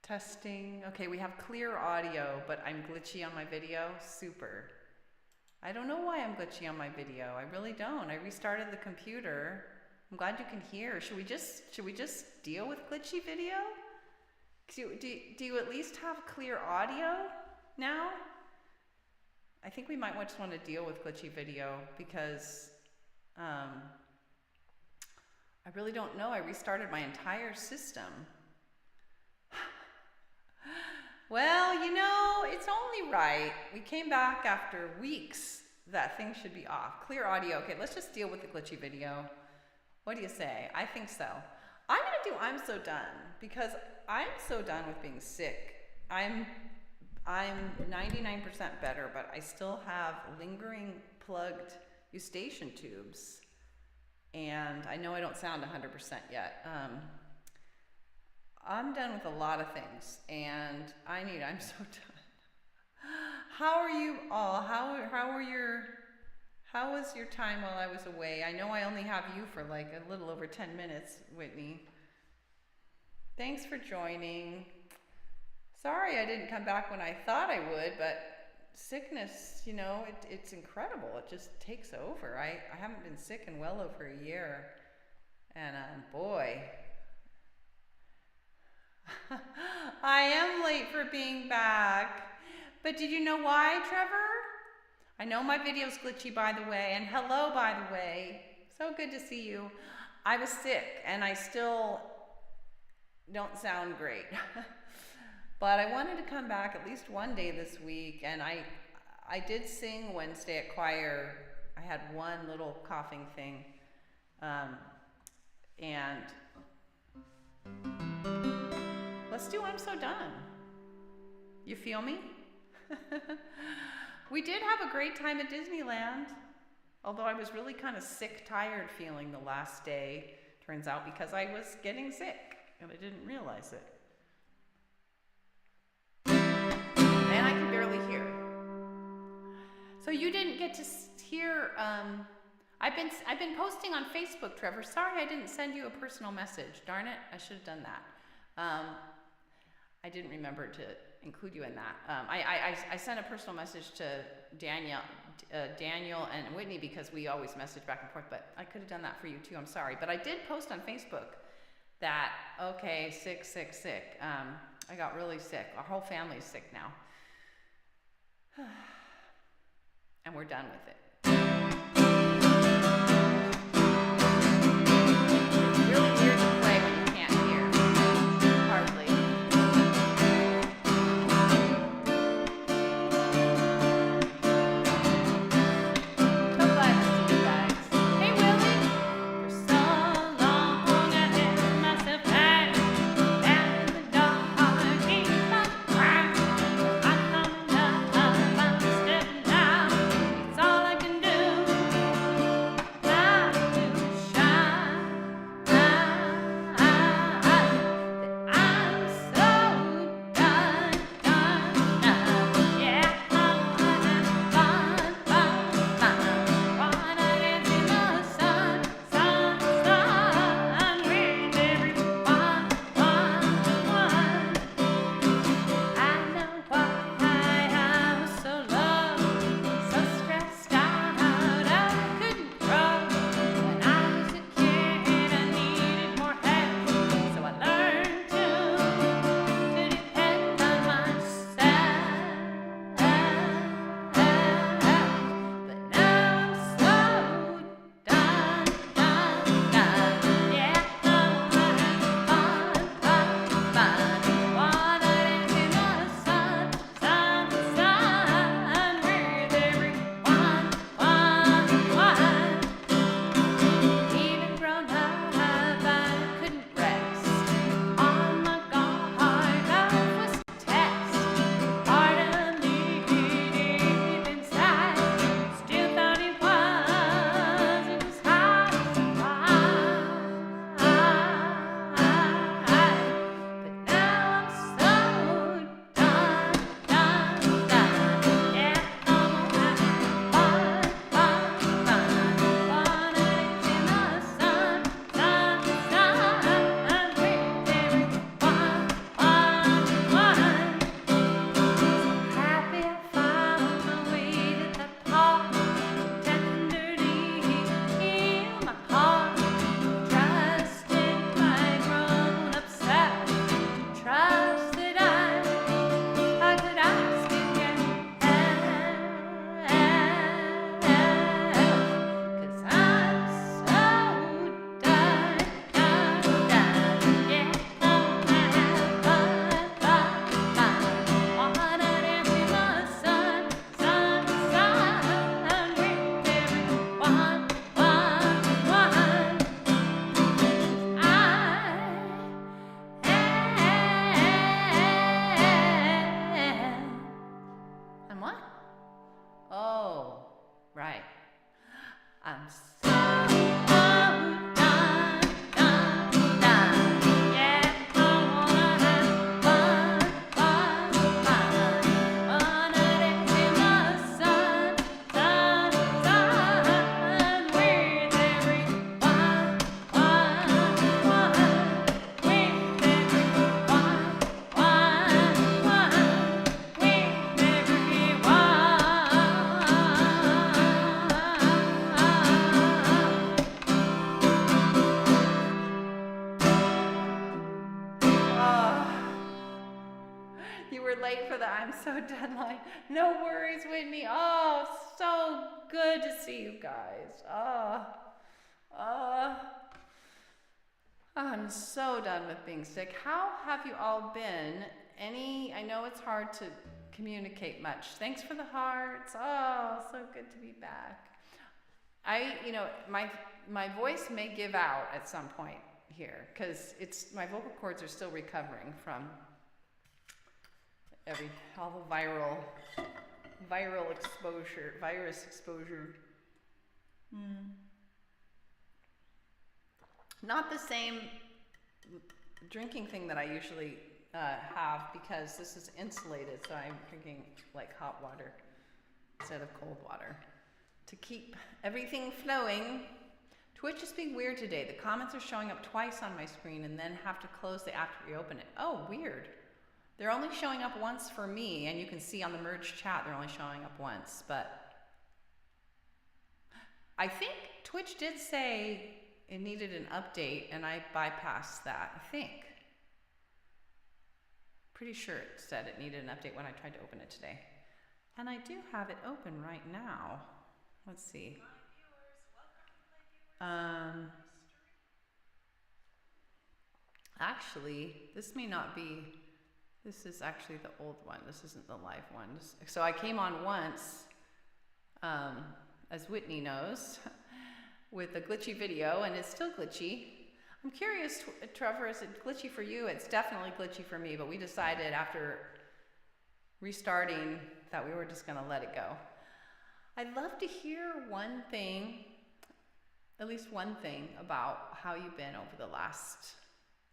Testing. Okay, we have clear audio, but I'm glitchy on my video. Super. I don't know why I'm glitchy on my video. I really don't. I restarted the computer. I'm glad you can hear. Should we just deal with glitchy video? Do you at least have clear audio now? I think we might just want to deal with glitchy video because I really don't know. I restarted my entire system. Well, you know, it's only right. We came back after weeks that things should be off. Clear audio. Okay, let's just deal with the glitchy video. What do you say? I think so. I'm going to do I'm So Done because I'm so done with being sick. I'm 99% better, but I still have lingering plugged eustachian tubes. And I know I don't sound 100% yet. I'm done with a lot of things, and I'm so done. How are you all? How was your time while I was away? I know I only have you for like a little over 10 minutes, Whitney. Thanks for joining. Sorry I didn't come back when I thought I would, but sickness, you know, it's incredible. It just takes over. I haven't been sick in well over a year, and boy, I am late for being back. But did you know why, Trevor? I know my video's glitchy, by the way, and hello, by the way. So good to see you. I was sick, and I still don't sound great. But I wanted to come back at least one day this week, and I did sing Wednesday at choir. I had one little coughing thing, and let's do I'm So Done. You feel me? We did have a great time at Disneyland, although I was really kind of sick, tired feeling the last day, turns out, because I was getting sick, and I didn't realize it. And I can barely hear. So you didn't get to hear, I've been posting on Facebook, Trevor. Sorry I didn't send you a personal message. Darn it, I should have done that. I didn't remember to include you in that. I sent a personal message to Daniel and Whitney because we always message back and forth, but I could have done that for you too. I'm sorry. But I did post on Facebook that, okay, sick. I got really sick. Our whole family's sick now. And we're done with it. It's really weird to play when you can't hear. Hardly. So glad to see you guys. Hey, Willie. For so long I held myself back, and the dark keeps on crying. I come up, I'm stepping out. It's all I deadline. No worries, Whitney. Oh, so good to see you guys. I'm so done with being sick. How have you all been? I know it's hard to communicate much. Thanks for the hearts. Oh, so good to be back. My voice may give out at some point here because my vocal cords are still recovering from all the virus exposure. Not the same drinking thing that I usually have because this is insulated, so I'm drinking like hot water instead of cold water to keep everything flowing. Twitch is being weird today. The comments are showing up twice on my screen and then have to close the app to reopen it. Oh, weird. They're only showing up once for me, and you can see on the merged chat they're only showing up once, but I think Twitch did say it needed an update, and I bypassed that, I think. Pretty sure it said it needed an update when I tried to open it today. And I do have it open right now. Let's see. Actually, this may not be, this is actually the old one. This isn't the live one. So I came on once, as Whitney knows, with a glitchy video, and it's still glitchy. I'm curious, Trevor, is it glitchy for you? It's definitely glitchy for me, but we decided after restarting that we were just gonna let it go. I'd love to hear one thing, at least one thing about how you've been over the last,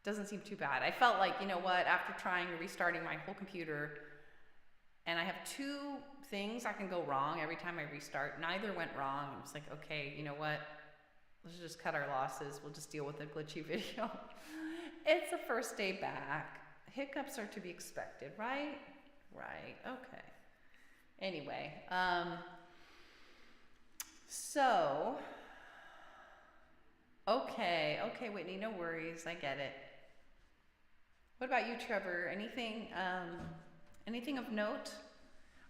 doesn't seem too bad. I felt like, you know what, after restarting my whole computer, and I have two things that can go wrong every time I restart. Neither went wrong. I was like, okay, you know what? Let's just cut our losses. We'll just deal with the glitchy video. It's the first day back. Hiccups are to be expected, right? Right, okay. Anyway, okay, Whitney, no worries, I get it. What about you, Trevor? Anything of note?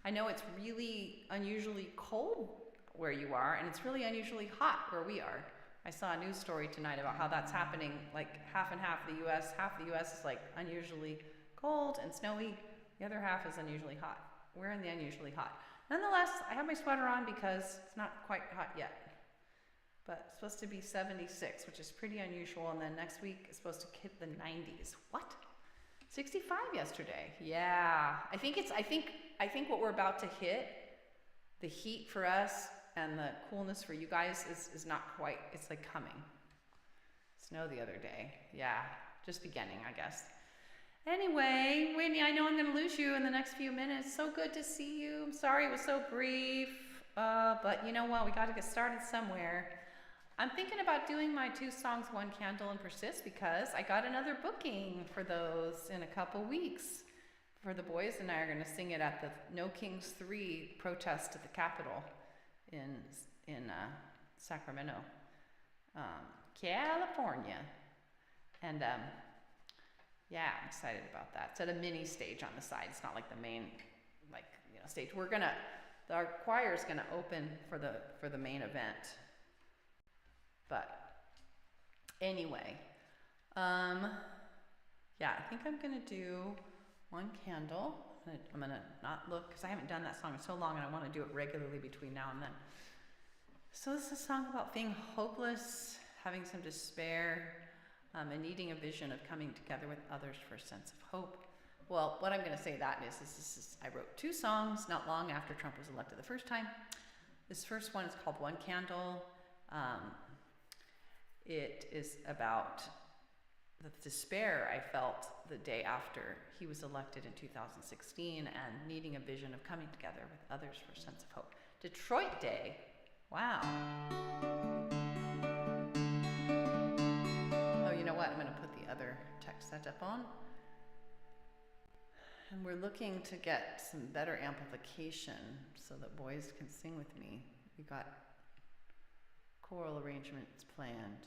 I know it's really unusually cold where you are, and it's really unusually hot where we are. I saw a news story tonight about how that's happening, like half and half of the US. Half the US is like unusually cold and snowy. The other half is unusually hot. We're in the unusually hot. Nonetheless, I have my sweater on because it's not quite hot yet. But it's supposed to be 76, which is pretty unusual, and then next week it's supposed to hit the 90s. What? 65 yesterday. Yeah. I think what we're about to hit, the heat for us and the coolness for you guys is not quite, it's like coming. Snow the other day. Yeah, just beginning, I guess. Anyway, Whitney, I know I'm going to lose you in the next few minutes. So good to see you. I'm sorry it was so brief, but you know what? We got to get started somewhere. I'm thinking about doing my 2 songs, One Candle and Persist, because I got another booking for those in a couple weeks. For the boys and I are going to sing it at the No Kings 3 protest at the Capitol in Sacramento, California. And yeah, I'm excited about that. It's at a mini stage on the side. It's not like the main, stage. Our choir is gonna open for the main event. But anyway, yeah, I think I'm gonna do One Candle. I'm gonna not look, because I haven't done that song in so long and I want to do it regularly between now and then. So this is a song about being hopeless, having some despair, and needing a vision of coming together with others for a sense of hope. Well, what I'm going to say that is I wrote 2 songs not long after Trump was elected the first time. This first one is called One Candle. It is about the despair I felt the day after he was elected in 2016 and needing a vision of coming together with others for a sense of hope. Detroit Day. Wow. Oh, you know what? I'm going to put the other text setup on. And we're looking to get some better amplification so that boys can sing with me. We got choral arrangements planned.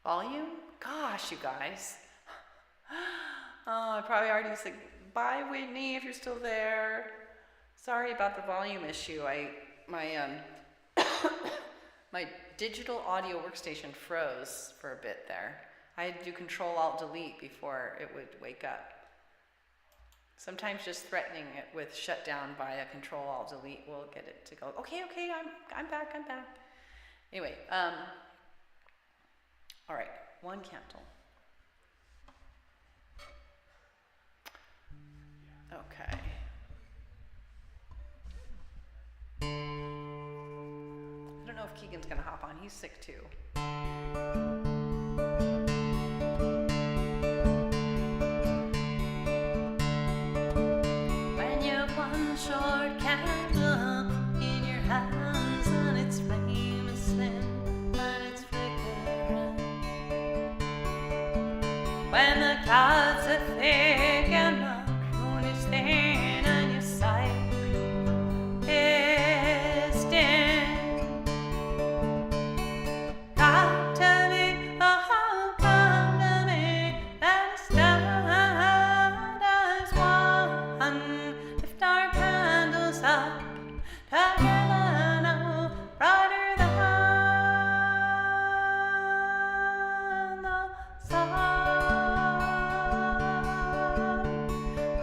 Volume? Gosh, you guys. Oh, I probably already said bye, Whitney, if you're still there. Sorry about the volume issue. My digital audio workstation froze for a bit there. I had to do Control-Alt-Delete before it would wake up. Sometimes just threatening it with shutdown via Control-Alt-Delete will get it to go, okay, I'm back. Anyway, all right, one canto. Okay. I don't know if Keegan's gonna hop on, he's sick too. When you have one short candle in your hands and its flame is slim and it's flickering, when the clouds are thick and the moon is thin and your sight is dim, come to me, oh come to me, let us stand as one, lift our candles up together now, brighter than the sun.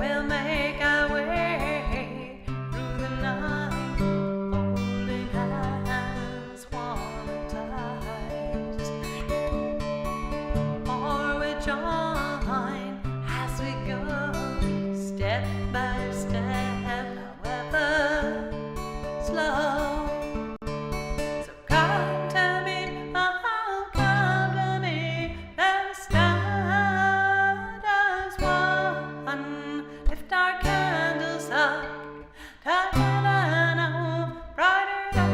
We'll make our way through the night, holding hands warm and tight, or we join as we go, step by step, however slow. So come to me, oh come to me, let us stand as one, lift our candles up together now, brighter than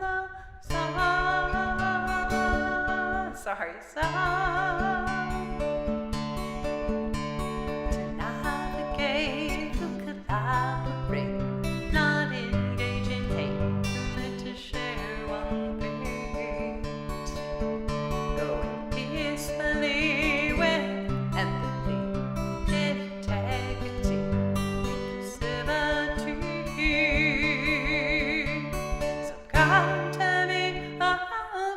the sun. Sorry, sun. To navigate, to collaborate, not engage in hate, but to share one fate. Going peacefully with empathy, integrity, inclusivity. So come to me, oh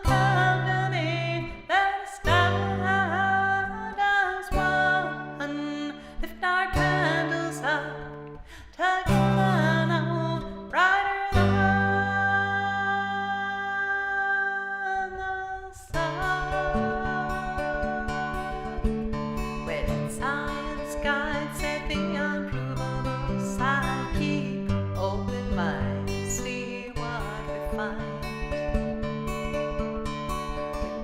come to me, let us stand as one, lift our candles up together now, brighter than the sun. When science guides at the unprovable side, keep open mind, see what we find.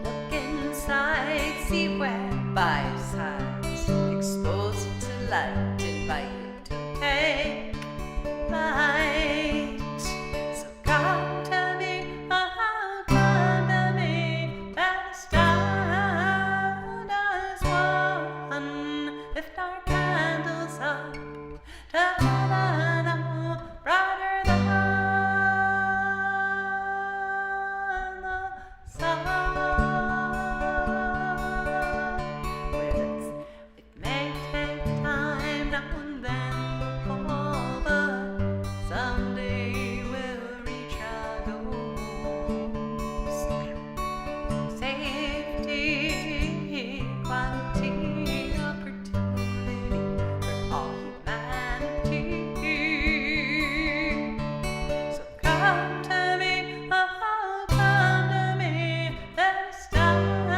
Look inside, see where by your sides, exposed to light, invite you to take flight. So come to me, oh come to me, let us stand as one, lift our candles up together now, brighter than the sun. Well, it may take time now and then, oh, but someday we'll reach our goals. Safety, equality, opportunity for all humanity. So come to me, oh come to me, let us stand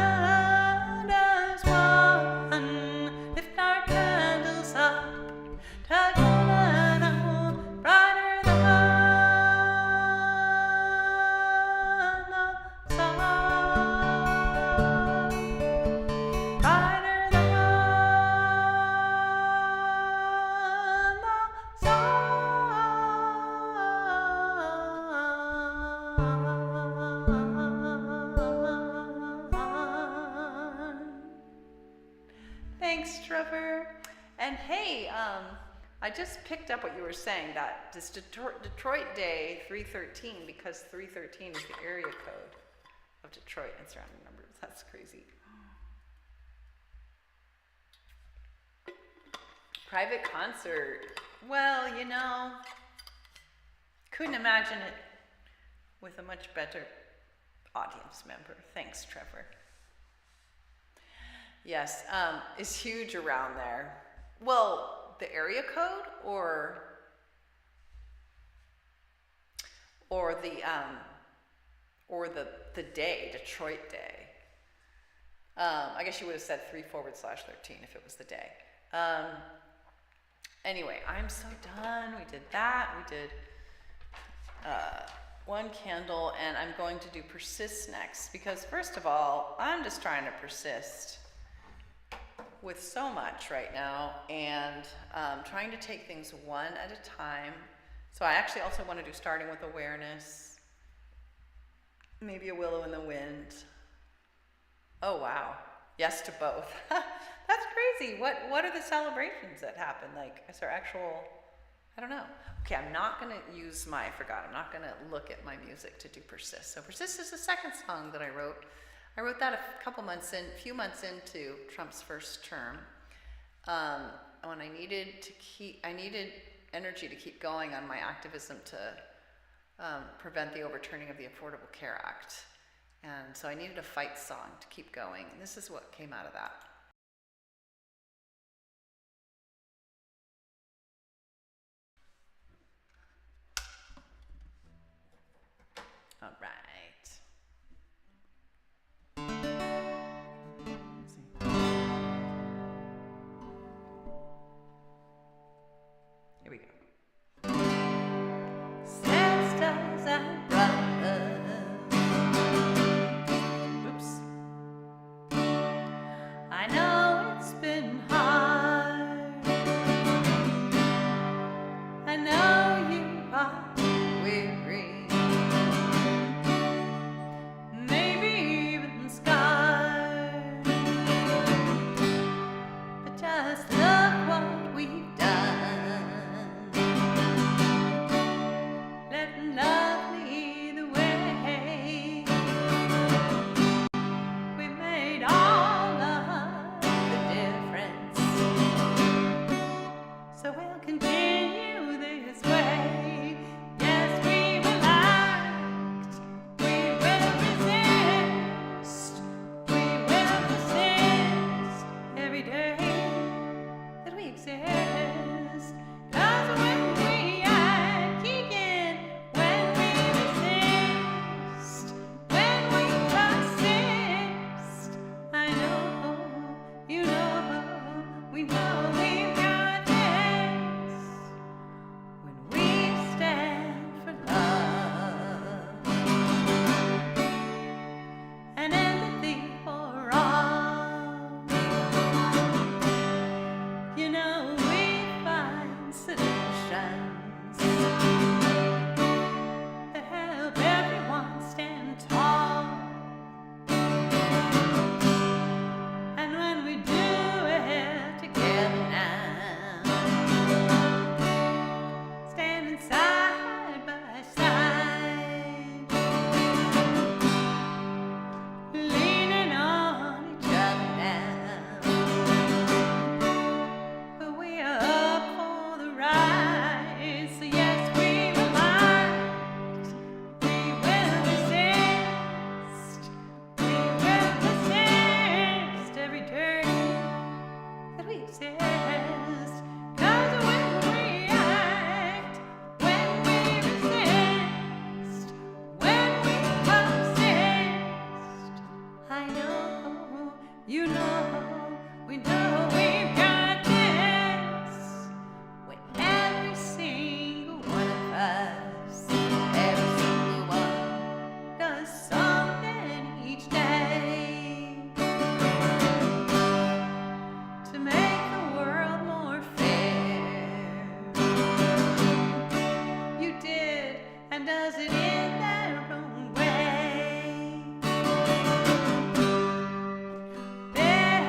as one, lift our candles up together now, brighter than the sun, brighter than the sun. Thanks, Trevor. And hey, I just picked up what you were saying, that this Detroit Day 313, because 313 is the area code of Detroit and surrounding numbers. That's crazy. Private concert. Well, you know, couldn't imagine it with a much better audience member. Thanks, Trevor. Yes, it's huge around there. Well, the area code or the day, Detroit Day. I guess you would have said 3/13 if it was the day. Anyway, I'm so done. We did that. We did one candle, and I'm going to do persist next, because first of all, I'm just trying to persist with so much right now, and trying to take things one at a time. So I actually also want to do starting with awareness, maybe a willow in the wind. Oh wow, yes to both. That's crazy. What are the celebrations that happen? Like, is there actual, I don't know. Okay, I'm not gonna use I forgot, I'm not gonna look at my music to do persist. So persist is the second song that I wrote. I wrote that a few months into Trump's first term, when I needed energy to keep going on my activism to prevent the overturning of the Affordable Care Act. And so I needed a fight song to keep going. And this is what came out of that. All right. Here we go. Sisters and brothers. Oops. I know it's been hard. I know you are weary. Maybe even scarred. But just look what we've done. Let love lead the way. We made all of the difference. So we'll continue this way. Yes, we will act. We will resist. We will persist every day that we exist. 'Cause when we act, kick in. When we resist, when we persist, I know, you know, we know we've got this. When we stand for love and empathy for all, you know we find solutions that help everyone stand tall. And when we do it together now, standing side by side, leaning on each other now, we are up for the ride. So yes, we will act. We will resist. We will persist every day that we exist. 'Cause when we act, when we resist, when we persist, I know, you know, we know we've got this. When every single one of us, every single one, does something each day to make the world more fair. You did, and does it in their own way. Better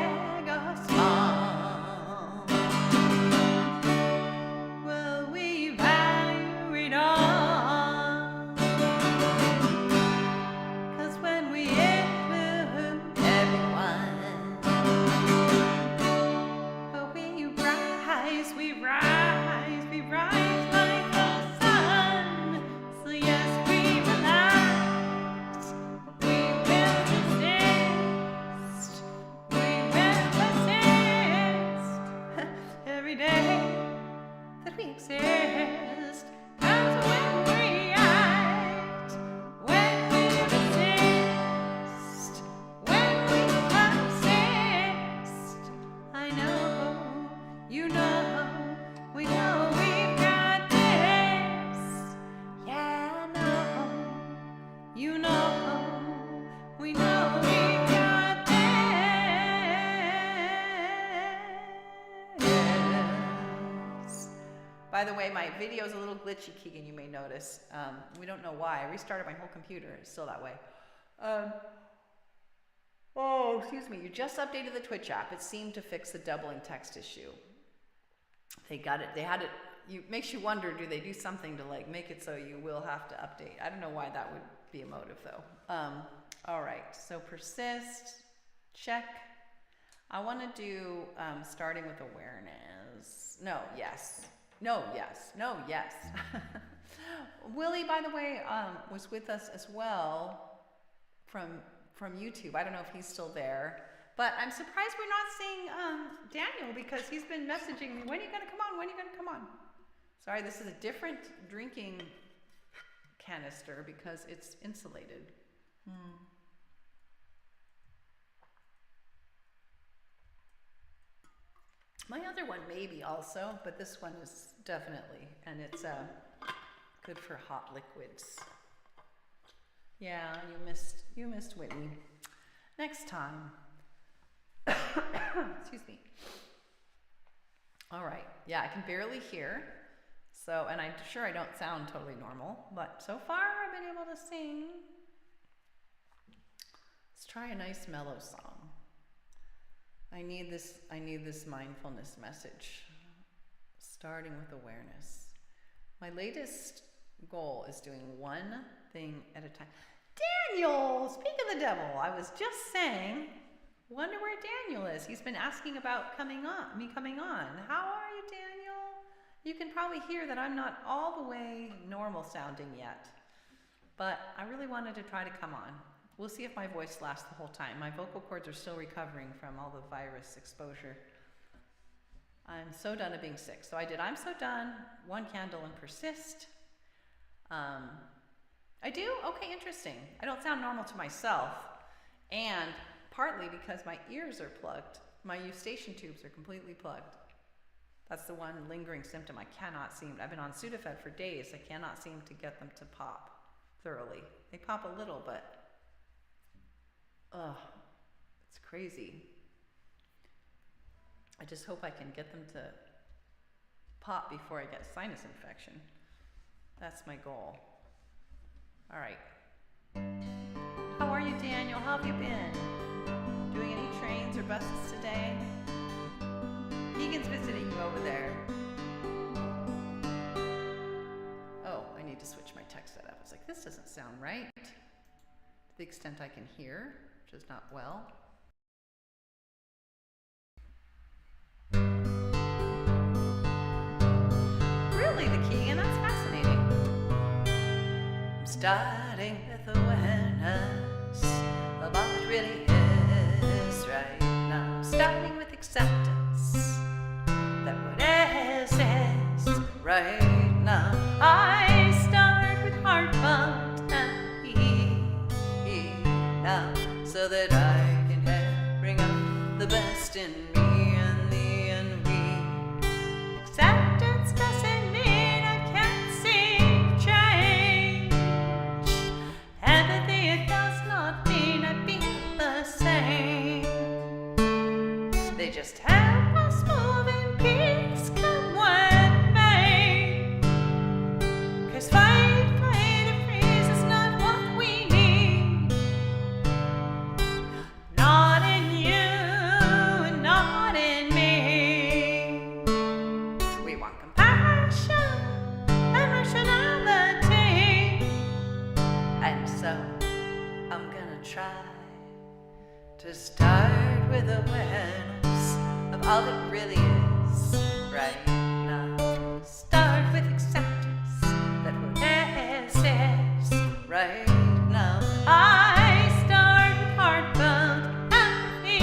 By the way, my video is a little glitchy, Keegan, you may notice. We don't know why. I restarted my whole computer. It's still that way. Oh, excuse me. You just updated the Twitch app. It seemed to fix the doubling text issue. They got it. They had it. Makes you wonder, do they do something to like make it so you will have to update? I don't know why that would be a motive though. All right. So persist. Check. I want to do starting with awareness. No, yes. No, yes. No, yes. Willie, by the way, was with us as well from YouTube. I don't know if he's still there, but I'm surprised we're not seeing Daniel because he's been messaging me, when are you going to come on? When are you going to come on? Sorry, this is a different drinking canister because it's insulated. My other one maybe also, but this one is definitely, and it's good for hot liquids. Yeah, you missed Whitney. Next time. Excuse me. All right. Yeah, I can barely hear. So, and I'm sure I don't sound totally normal, but so far I've been able to sing. Let's try a nice mellow song. I need this mindfulness message, starting with awareness. My latest goal is doing one thing at a time. Daniel, speak of the devil, I was just saying, wonder where Daniel is. He's been asking about me coming on. How are you, Daniel? You can probably hear that I'm not all the way normal sounding yet, but I really wanted to try to come on. We'll see if my voice lasts the whole time. My vocal cords are still recovering from all the virus exposure. I'm so done of being sick. So I did I'm so done, one candle, and persist. I do? Okay, interesting. I don't sound normal to myself. And partly because my ears are plugged. My eustachian tubes are completely plugged. That's the one lingering symptom I cannot seem. I've been on Sudafed for days. I cannot seem to get them to pop thoroughly. They pop a little, but it's crazy. I just hope I can get them to pop before I get sinus infection. That's my goal. All right. How are you, Daniel? How have you been? Doing any trains or buses today? Keegan's visiting you over there. Oh, I need to switch my text setup. It's like, this doesn't sound right. To the extent I can hear, which is not well. Really, the Keegan? That's fascinating. I'm starting with awareness of all it really is right now. I'm starting with acceptance that what is right now. I start with heart pumped and beat now, so that I can bring out the best in me and the envy. Acceptance doesn't mean I can't see change. Empathy, it does not mean I feel the same. They just help us move in peace, come what may. 'Cause fight, flight, or freeze is not what we need. Not in you and not in me. We want compassion and rationality. And so I'm gonna try to start with awareness of all that really is right now. Start with acceptance that what is right now. I start with heartfelt empathy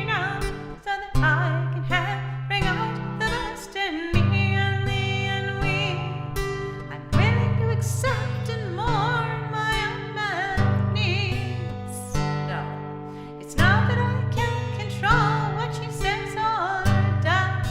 now, so that I can bring out the best in me and the envy. I'm willing to accept and mourn my unmet needs. No, it's not that I can control what she says or does.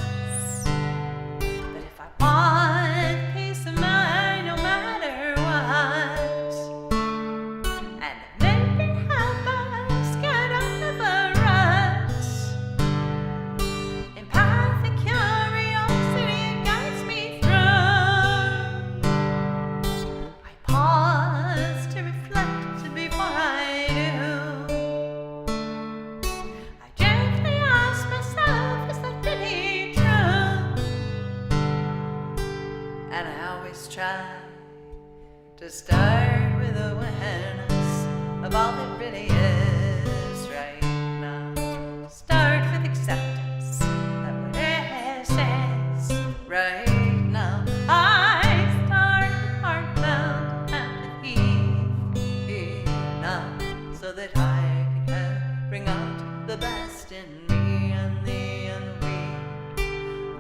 bring out the best in me and thee and we.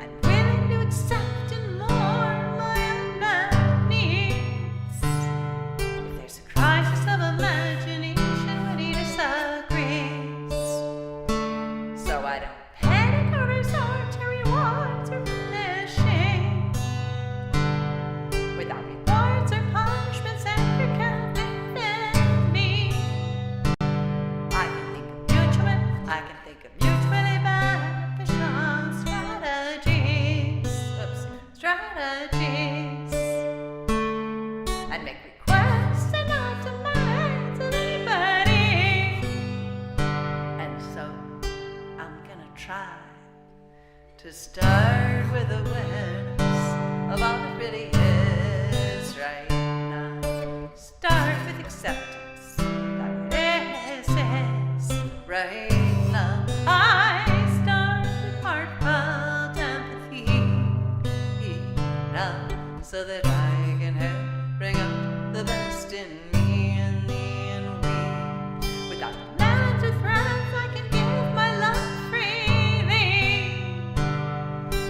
I'm willing to accept and mourn my unmet needs. If there's a crisis of imagination when he disagrees, so I don't panic or resort to rewards or punishing. Without rewards or punishments, anger can live in me. I can think of mutually beneficial strategies, and make requests and not demands of anybody. And so I'm gonna try to start with awareness of all that really is right now. Start with acceptance that it is right now. I start with heartfelt empathy now, so that I can help bring out the best in me and thee and we. Without demands or threats, I can give my love freely.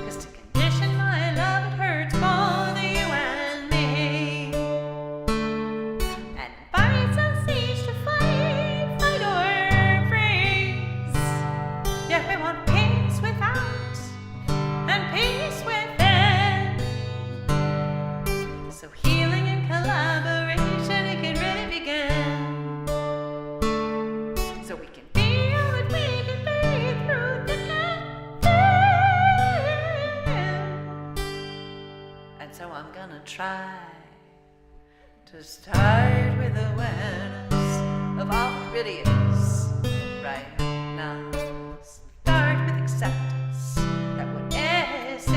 'Cause to condition my love, it hurts both you and me, and invites us each to fight or freeze. Yet we want peace without and peace within. So healing and collaboration, it can really begin. So we can be all that we can be through thick and thin. And so I'm gonna try to start with awareness of all that really is right now. Start with acceptance that what is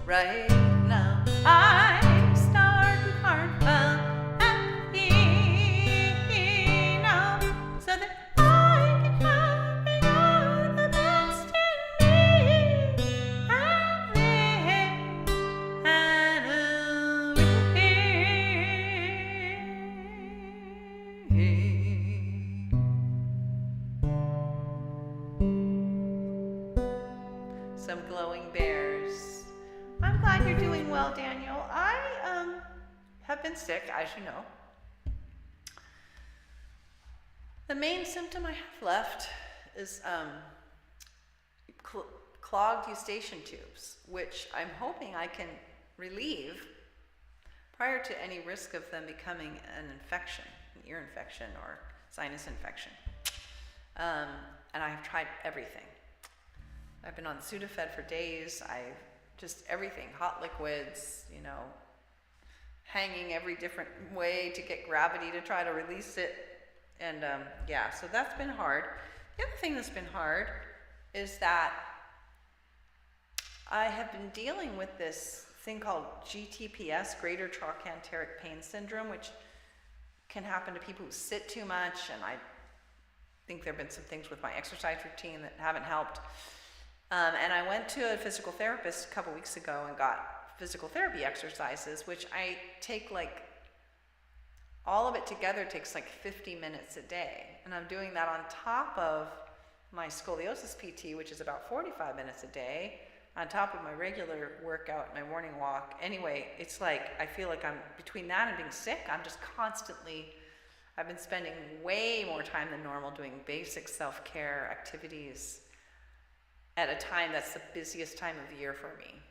right now. I start with heartfelt empathy now, so that I can bring out the best in me and some glowing bears. I'm glad you're doing well, Daniel. I have been sick, as you know. The main symptom I have left is clogged eustachian tubes, which I'm hoping I can relieve prior to any risk of them becoming an infection, an ear infection or sinus infection. And I have tried everything. I've been on Sudafed for days. I've just everything, hot liquids, you know, hanging every different way to get gravity to try to release it. And yeah, so that's been hard. The other thing that's been hard is that I have been dealing with this thing called GTPS, Greater Trochanteric Pain Syndrome, which can happen to people who sit too much. And I think there have been some things with my exercise routine that haven't helped. And I went to a physical therapist a couple weeks ago and got physical therapy exercises, which I take like, all of it together takes like 50 minutes a day. And I'm doing that on top of my scoliosis PT, which is about 45 minutes a day, on top of my regular workout, my morning walk. Anyway, it's like, I feel like I'm, between that and being sick, I'm just constantly, I've been spending way more time than normal doing basic self-care activities at a time that's the busiest time of year for me.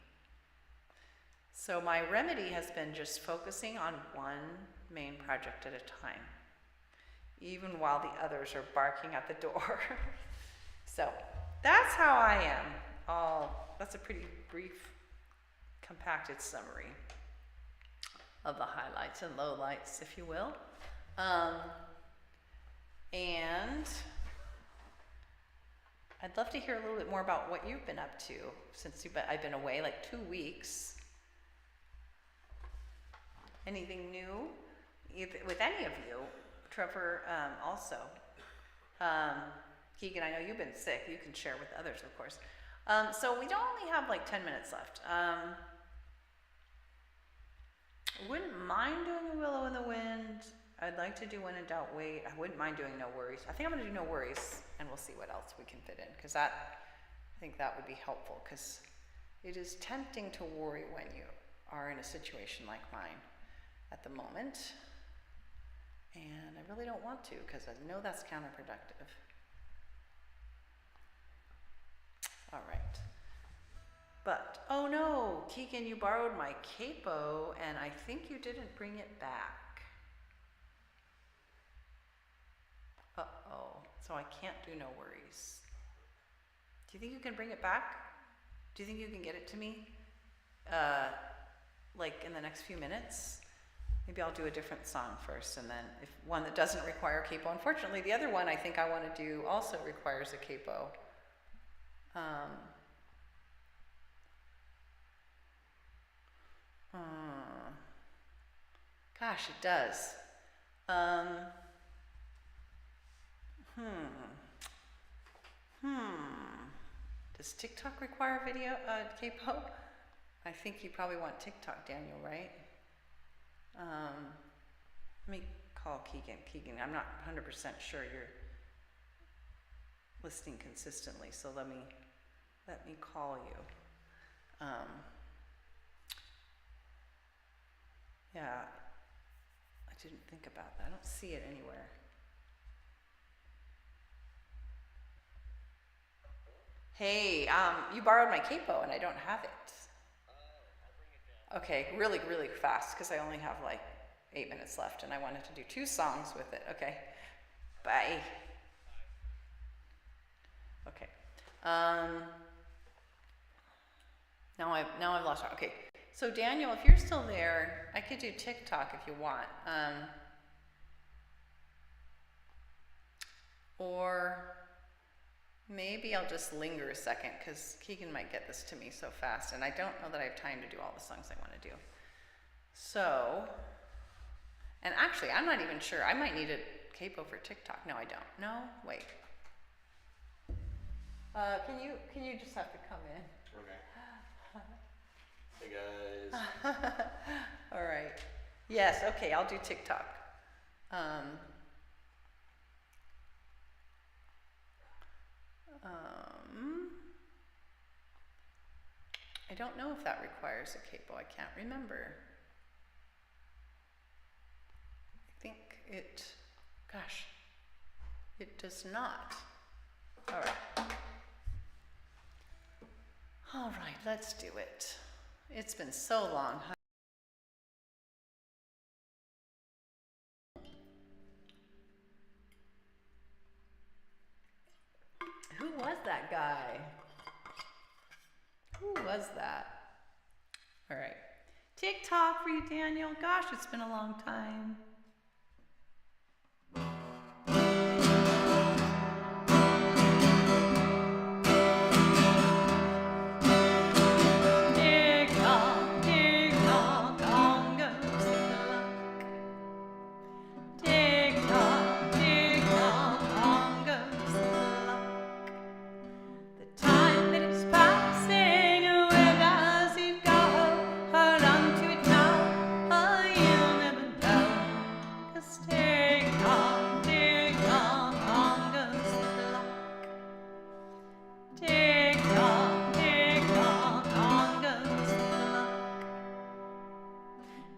So my remedy has been just focusing on one main project at a time, even while the others are barking at the door. So that's how I am. That's a pretty brief, compacted summary of the highlights and lowlights, if you will. And I'd love to hear a little bit more about what you've been up to since I've been away like 2 weeks. Anything new with any of you? Trevor also. Keegan, I know you've been sick. You can share with others, of course. So we don't only have like 10 minutes left. Wouldn't mind doing a Willow in the Wind. I'd like to do When in Doubt, Wait. I wouldn't mind doing No Worries. I think I'm gonna do No Worries, and we'll see what else we can fit in, because I think that would be helpful, because it is tempting to worry when you are in a situation like mine at the moment. And I really don't want to, because I know that's counterproductive. All right. But, oh no, Keegan, you borrowed my capo, and I think you didn't bring it back. Uh-oh, so I can't do No Worries. Do you think you can bring it back? Do you think you can get it to me, like in the next few minutes? Maybe I'll do a different song first, and then if one that doesn't require a capo. Unfortunately, the other one I think I want to do also requires a capo. Gosh, it does. Does TikTok require video capo? I think you probably want TikTok, Daniel, right? Let me call Keegan. Keegan, I'm not 100% sure you're listening consistently, so let me call you. Yeah, I didn't think about that. I don't see it anywhere. Hey, you borrowed my capo and I don't have it. Okay, really, really fast, because I only have like 8 minutes left and I wanted to do 2 songs with it. Okay, bye. Okay. Now I've lost track. Okay, so Daniel, if you're still there, I could do TikTok if you want. Or maybe I'll just linger a second, because Keegan might get this to me so fast, and I don't know that I have time to do all the songs I want to do. So, and actually, I'm not even sure. I might need a capo for TikTok. No, I don't. No? Wait. Can you just have to come in? Okay. Hey guys. All right. Yes, okay, I'll do TikTok. I don't know if that requires a capo. I can't remember. I think it, gosh, it does not. All right. All right, let's do it. It's been so long. Who was that guy? Who was that? All right. TikTok for you, Daniel. Gosh, it's been a long time.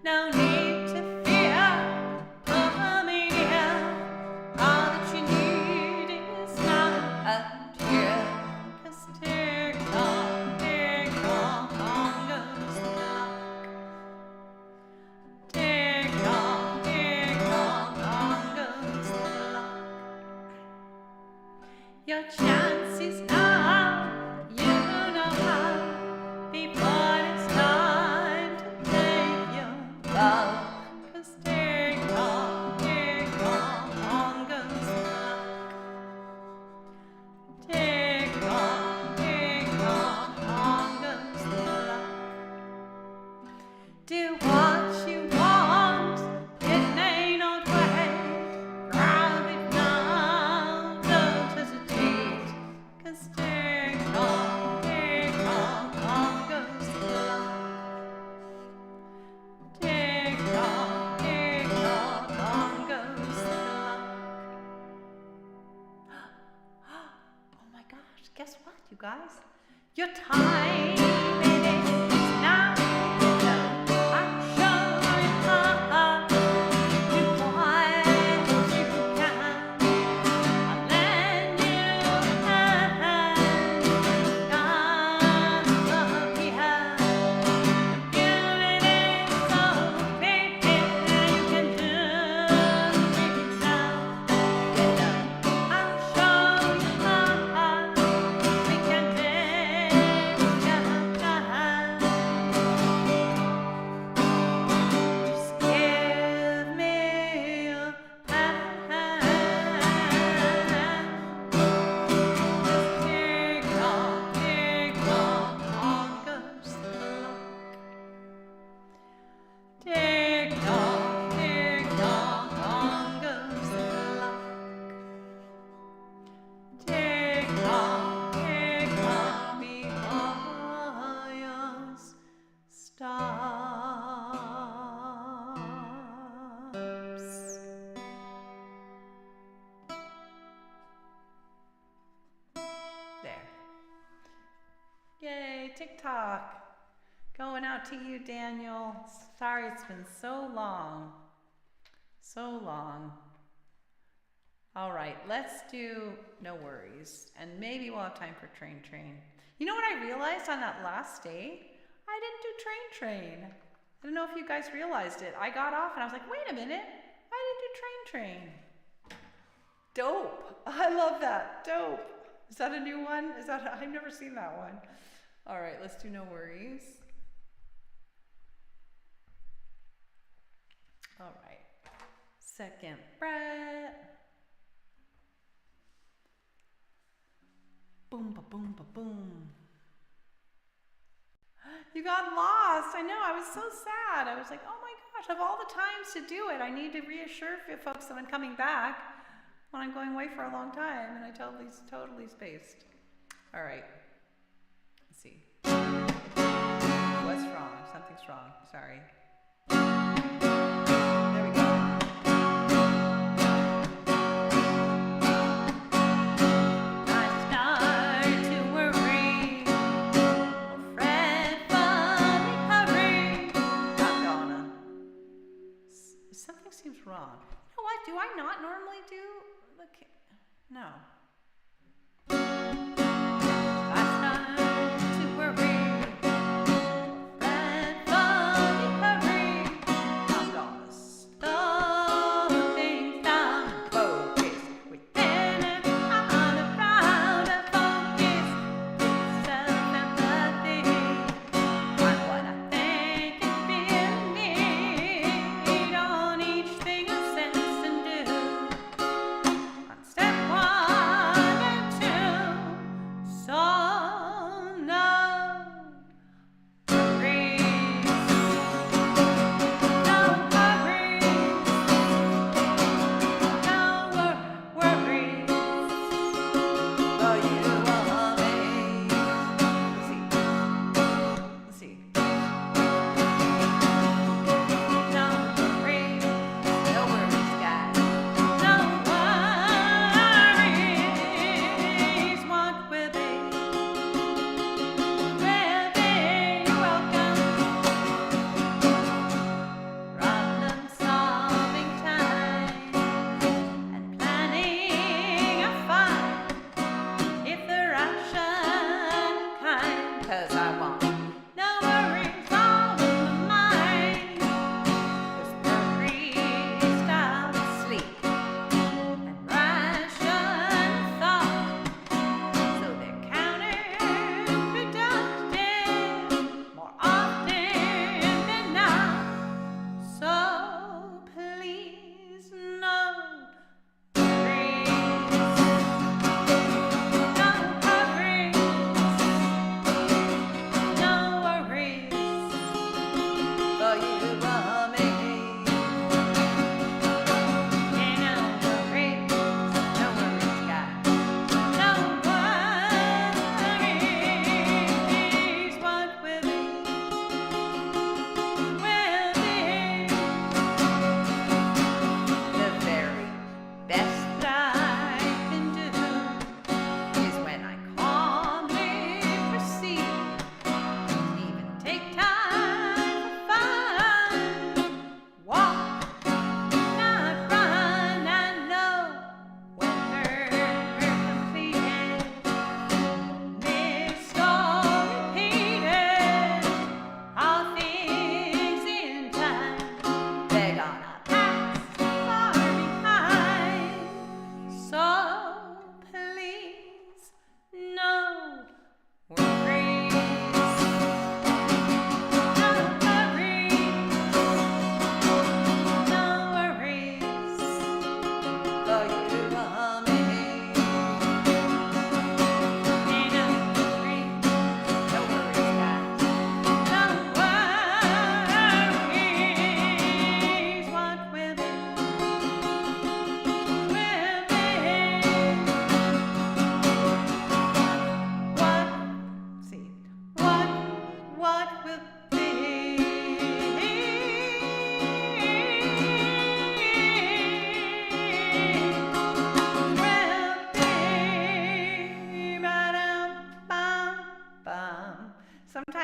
No need to fear mania. All that you need is not a tear. 'Cause tick tock, on goes the clock. Tick tock, on goes the clock. Your chance is now, you know how, before it's time to take your love. 'Cause tick tock, on goes the clock. Tick tock, on goes the clock. Do what you want, it may not wait. Grab it now, don't hesitate. 'Cause guess what, you guys? Your time is now. I'll show you how. You want, you can. I'll lend you a hand. Gonna be here. Feeling it so big, you can do it now. I'll show you how we can make it happen. Just give me your hand. Tick tock, tick tock, on goes the clock. Tick tock, tick tock, before yours stops. There. Yay, TikTok. Going out to you, Daniel. Sorry it's been so long. So long. All right, let's do No Worries. And maybe we'll have time for Train Train. You know what I realized on that last day? I didn't do Train Train. I don't know if you guys realized it. I got off and I was like, wait a minute. I didn't do Train Train. Dope. I love that. Dope. Is that a new one? I've never seen that one. All right, let's do No Worries. All right. Second fret. Boom, ba boom, ba boom. You got lost. I know. I was so sad. I was like, oh my gosh, of all the times to do it, I need to reassure folks that I'm coming back when I'm going away for a long time, and I totally spaced. All right. Let's see. What's wrong? Something's wrong. Sorry. There we go. I start to worry, or fret, funny hurry. Not gonna. Something seems wrong. You know what? Do I not normally do? Look, no. I start to worry, fret, funny hurry. I'm gonna slow things down and focus. Within it, I'm proud of focus. Self-empathy. On what I think and feel and need. On each thing I sense and do. On step one.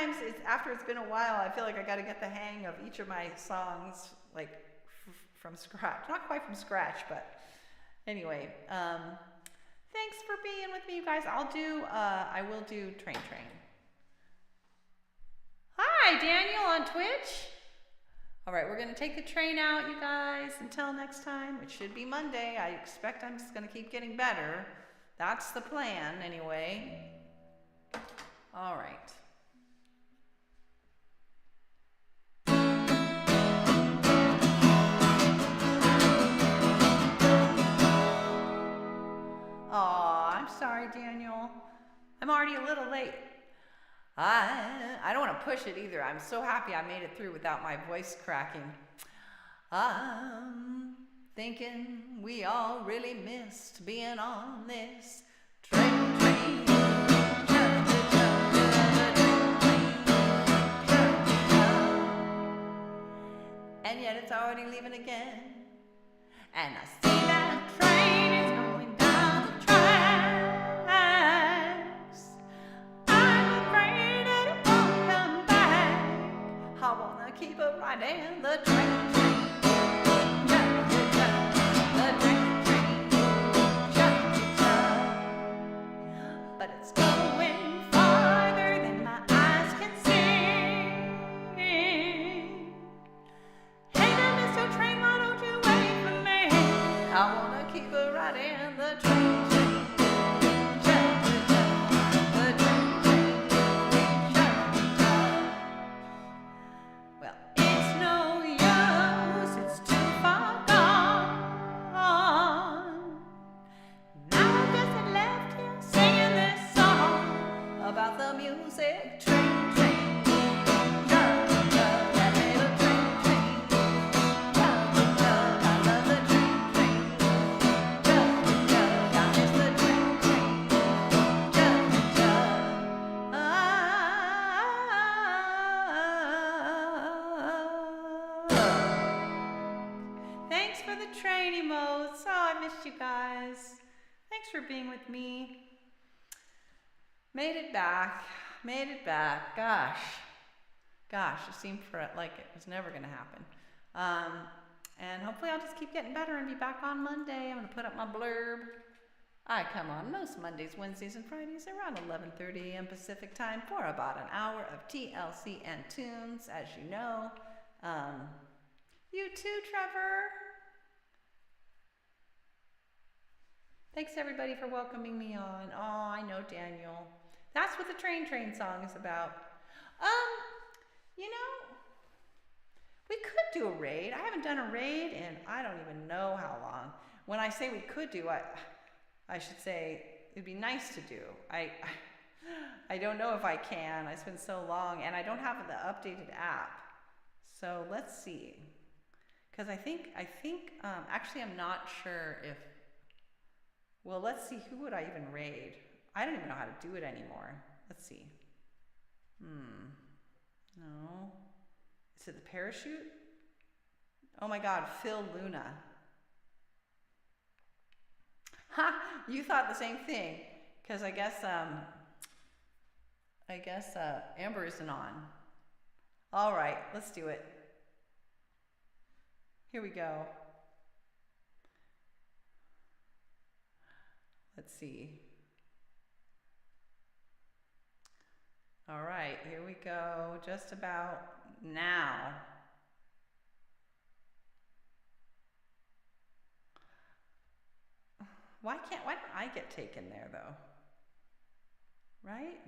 sometimes after it's been a while, I feel like I got to get the hang of each of my songs, like from scratch. Not quite from scratch, but anyway. Thanks for being with me, you guys. I will do Train. Hi, Daniel on Twitch. All right, we're going to take the train out, you guys. Until next time, which should be Monday. I expect I'm just going to keep getting better. That's the plan, anyway. All right. Aw, I'm sorry, Daniel. I'm already a little late. I don't want to push it either. I'm so happy I made it through without my voice cracking. I'm thinking we all really missed being on this train. And yet it's already leaving again. And I see that train is going down the tracks. I'm afraid that it won't come back. I wanna keep it riding the train. The train. But it's going farther than my eyes can see. Hey there, Mr. Train, why don't you wait for me? I wanna keep it riding the train. Well, it's no use, it's too far gone. Now I'm just left here singing this song about the music train. That little train. I love the train. I miss the train. Thanks for the train emotes. Oh, I missed you guys. Thanks for being with me. Made it back. Gosh, it seemed like it was never going to happen. And hopefully I'll just keep getting better and be back on Monday. I'm going to put up my blurb. I come on most Mondays, Wednesdays, and Fridays around 11:30 a.m. Pacific time for about an hour of TLC and tunes, as you know. You too, Trevor. Thanks everybody for welcoming me on. Oh, I know, Daniel. That's what the train song is about. You know, we could do a raid. I haven't done a raid in I don't even know how long. When I say we could do, I should say it'd be nice to do. I don't know if I can. It's been so long, and I don't have the updated app. So let's see. Because I think actually I'm not sure if. Well, let's see. Who would I even raid? I don't even know how to do it anymore. Let's see. No. Is it the parachute? Oh my God, Phil Luna. Ha! You thought the same thing. Because I guess Amber isn't on. All right, let's do it. Here we go. Let's see. All right, here we go. Just about now. Why don't I get taken there though? Right?